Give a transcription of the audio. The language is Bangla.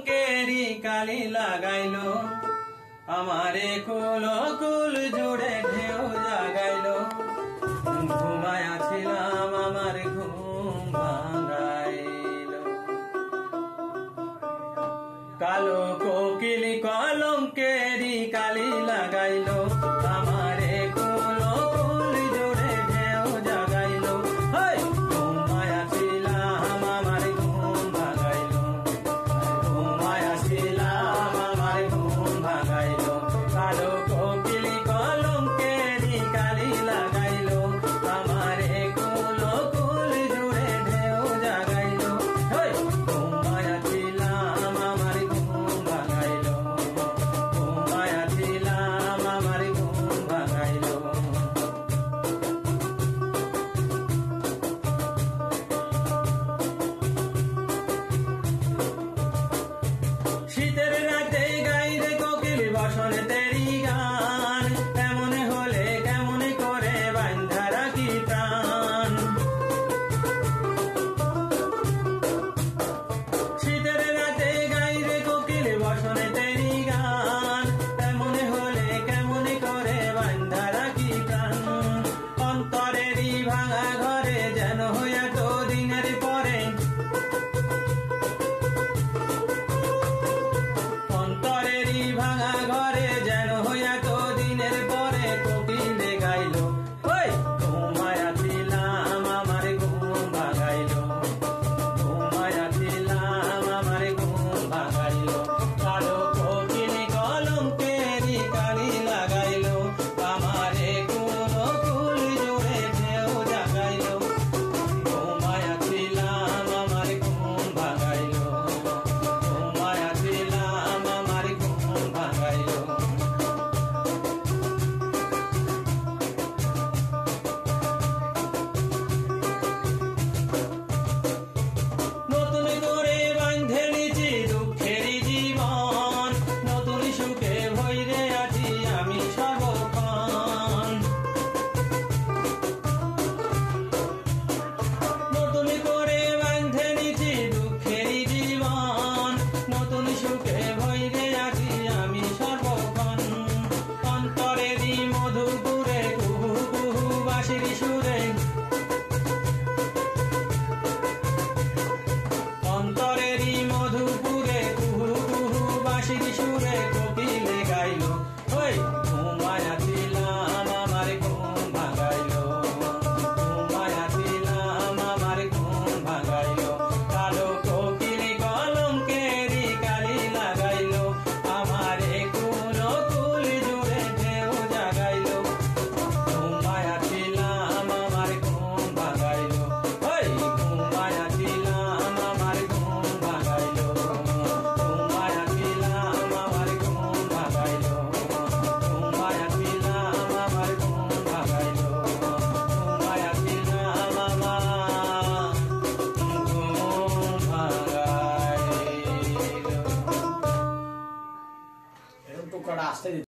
কেরি কালি লাগাইলো আমারে কুল কুল জুড়ে ঢেউ জাগাইলো ঘুমায়াছিলাম আমার ঘুম ভাঙাইলো কালো কোকিল কলঙ্কেরি কালি লাগাইলো আমারে কুল কুল জুড়ে ঢেউ জাগাইলো ঘুমায়াছিলাম আমার ঘুম ভাঙাইলো ঘুমায়াছিলাম আমার ঘুম ভাঙাইলো কালো কোকিল কলঙ্কেরি কালি লাগাইলো আমারে কুল কুল জুড়ে ঢেউ জাগাইলো ঘুমায়াছিলাম আমার ঘুম ভাঙাইলো ঘুমায়াছিলাম আমার ঘুম ভাঙাইলো শীতের রাতে গাইরে কোকিল বসন তেরি গান এমন হলে কেমন করে বান্ধা রাখি প্রাণ শীতের রাতে গাইরে কোকিল বসন তেরি গান এমন হলে কেমন করে বান্ধা রাখি প্রাণ অন্তরেরই ভাঙা ঘরে যেন হইয়া তো দিনের পরে অন্তরেরই ভাঙা ঘরে যেন হইয়া তো দিনের পরে কোকিলে গাইলো ঘুমায়াছিলাম আমার ঘুম ভাঙাইলো ঘুমায়াছিলাম আমার ঘুম ভাঙাইলো কালো কোকিল কলঙ্কেরি কালি লাগাইলো আমারে কুল কুল জুড়ে ঢেউ জাগাইলো ঘুমায়াছিলাম আমার ঘুম ভাঙাইলো ঘুমায়াছিলাম আমার ঘুম ভাঙাইলো নতুন করে বাঁধে নিছি দুঃখেরই জীবন নতুন সুখে ভইরে আছি আমি সর্বক্ষণ নতুন করে বাঁধে নিছি দুঃখেরই জীবন নতুন সুখে ভইরে আছি আমি সর্বক্ষণ অন্তরেরই মধুপুরে কুহু কুহু বাঁশির সুরে অন্তরেরই মধুপুরে কুহু কুহু বাঁশির সুরে কোকিলে গাইলো ঘুমায়াছিলাম আমার ঘুম ভাঙাইলো ঘুমায়াছিলাম আমার ঘুম ভাঙাইলো কালো কোকিল কলঙ্কেরি কালি লাগাইলো আমারে কুল কুল জুড়ে ঢেউ জাগাইলো ঘুমায়াছিলাম আমার ঘুম ভাঙাইলো ঘুমায়াছিলাম আমার ঘুম ভাঙাইলো ঘুমায়াছিলাম আমার ঘুম ভাঙাইলো ঘুমায়াছিলাম আমার ঘুম ভাঙাইলো ঘুমায়াছিলাম আমার ঘুম ভাঙাইলো এরকম টুকরাটা আসতে